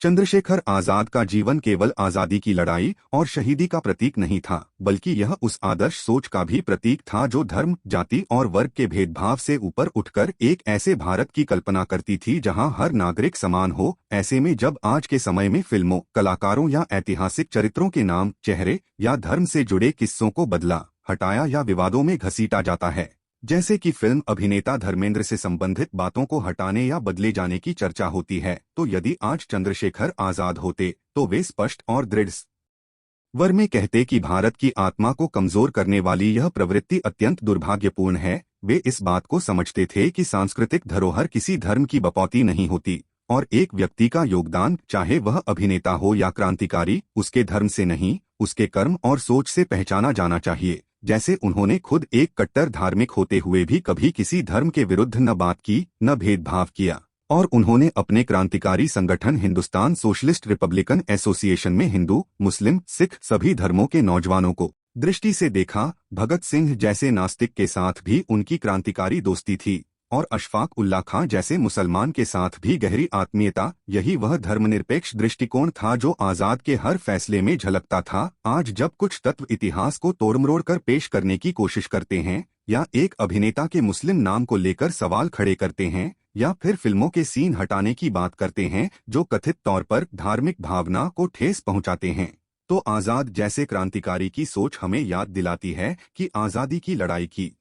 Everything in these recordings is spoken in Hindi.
चंद्रशेखर आजाद का जीवन केवल आजादी की लड़ाई और शहीदी का प्रतीक नहीं था, बल्कि यह उस आदर्श सोच का भी प्रतीक था जो धर्म, जाति और वर्ग के भेदभाव से ऊपर उठकर एक ऐसे भारत की कल्पना करती थी जहां हर नागरिक समान हो। ऐसे में जब आज के समय में फिल्मों, कलाकारों या ऐतिहासिक चरित्रों के नाम, चेहरे या धर्म से जुड़े किस्सों को बदला, हटाया या विवादों में घसीटा जाता है, जैसे कि फिल्म अभिनेता धर्मेंद्र से संबंधित बातों को हटाने या बदले जाने की चर्चा होती है, तो यदि आज चंद्रशेखर आजाद होते तो वे स्पष्ट और दृढ़ स्वर में कहते कि भारत की आत्मा को कमजोर करने वाली यह प्रवृत्ति अत्यंत दुर्भाग्यपूर्ण है। वे इस बात को समझते थे कि सांस्कृतिक धरोहर किसी धर्म की बपौती नहीं होती और एक व्यक्ति का योगदान, चाहे वह अभिनेता हो या क्रांतिकारी, उसके धर्म से नहीं, उसके कर्म और सोच से पहचाना जाना चाहिए। जैसे उन्होंने खुद एक कट्टर धार्मिक होते हुए भी कभी किसी धर्म के विरुद्ध न बात की, न भेदभाव किया, और उन्होंने अपने क्रांतिकारी संगठन हिंदुस्तान सोशलिस्ट रिपब्लिकन एसोसिएशन में हिंदू, मुस्लिम, सिख सभी धर्मों के नौजवानों को दृष्टि से देखा। भगत सिंह जैसे नास्तिक के साथ भी उनकी क्रांतिकारी दोस्ती थी और अशफाक उल्लाह खां जैसे मुसलमान के साथ भी गहरी आत्मीयता। यही वह धर्मनिरपेक्ष दृष्टिकोण था जो आजाद के हर फैसले में झलकता था। आज जब कुछ तत्व इतिहास को तोड़मरोड़ कर पेश करने की कोशिश करते हैं, या एक अभिनेता के मुस्लिम नाम को लेकर सवाल खड़े करते हैं, या फिर फिल्मों के सीन हटाने की बात करते हैं जो कथित तौर पर धार्मिक भावना को ठेस पहुंचाते हैं, तो आजाद जैसे क्रांतिकारी की सोच हमें याद दिलाती है कि आजादी की लड़ाई की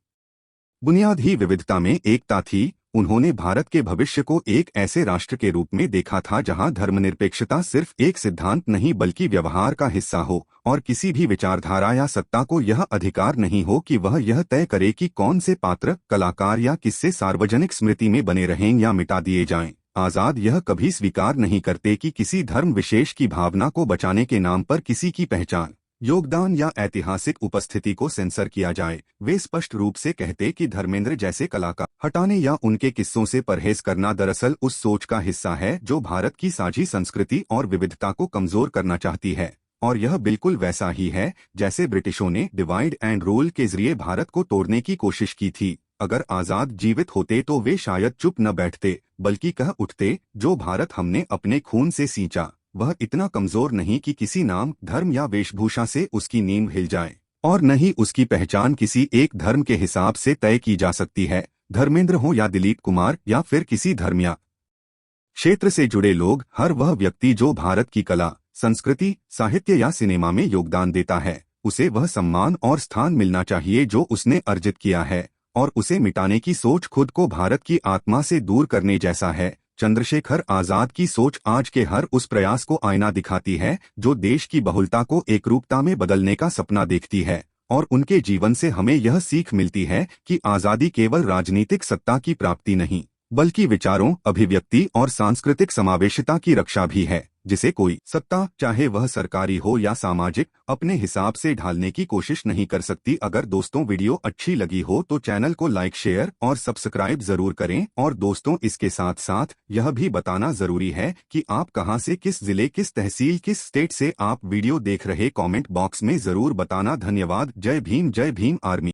बुनियाद ही विविधता में एकता थी। उन्होंने भारत के भविष्य को एक ऐसे राष्ट्र के रूप में देखा था जहां धर्मनिरपेक्षता सिर्फ एक सिद्धांत नहीं बल्कि व्यवहार का हिस्सा हो, और किसी भी विचारधारा या सत्ता को यह अधिकार नहीं हो कि वह यह तय करे कि कौन से पात्र, कलाकार या किस्से सार्वजनिक स्मृति में बने रहें या मिटा दिए जाएं। आजाद यह कभी स्वीकार नहीं करते कि किसी धर्म विशेष की भावना को बचाने के नाम पर किसी की पहचान, योगदान या ऐतिहासिक उपस्थिति को सेंसर किया जाए। वे स्पष्ट रूप से कहते कि धर्मेंद्र जैसे कलाकार हटाने या उनके किस्सों से परहेज करना दरअसल उस सोच का हिस्सा है जो भारत की साझी संस्कृति और विविधता को कमजोर करना चाहती है। और यह बिल्कुल वैसा ही है जैसे ब्रिटिशों ने डिवाइड एंड रूल के जरिए भारत को तोड़ने की कोशिश की थी। अगर आजाद जीवित होते तो वे शायद चुप न बैठते, बल्कि कह उठते, जो भारत हमने अपने खून से सींचा वह इतना कमजोर नहीं कि किसी नाम, धर्म या वेशभूषा से उसकी नींव हिल जाए, और न ही उसकी पहचान किसी एक धर्म के हिसाब से तय की जा सकती है। धर्मेंद्र हो या दिलीप कुमार या फिर किसी धर्म या क्षेत्र से जुड़े लोग, हर वह व्यक्ति जो भारत की कला, संस्कृति, साहित्य या सिनेमा में योगदान देता है, उसे वह सम्मान और स्थान मिलना चाहिए जो उसने अर्जित किया है, और उसे मिटाने की सोच खुद को भारत की आत्मा से दूर करने जैसा है। चंद्रशेखर आजाद की सोच आज के हर उस प्रयास को आईना दिखाती है जो देश की बहुलता को एकरूपता में बदलने का सपना देखती है, और उनके जीवन से हमें यह सीख मिलती है कि आजादी केवल राजनीतिक सत्ता की प्राप्ति नहीं, बल्कि विचारों, अभिव्यक्ति और सांस्कृतिक समावेशिता की रक्षा भी है, जिसे कोई सत्ता, चाहे वह सरकारी हो या सामाजिक, अपने हिसाब से ढालने की कोशिश नहीं कर सकती। अगर दोस्तों वीडियो अच्छी लगी हो तो चैनल को लाइक, शेयर और सब्सक्राइब जरूर करें। और दोस्तों, इसके साथ साथ यह भी बताना जरूरी है कि आप कहां से, किस जिले, किस तहसील, किस स्टेट से आप वीडियो देख रहे, कमेंट बॉक्स में जरूर बताना। धन्यवाद। जय भीम आर्मी।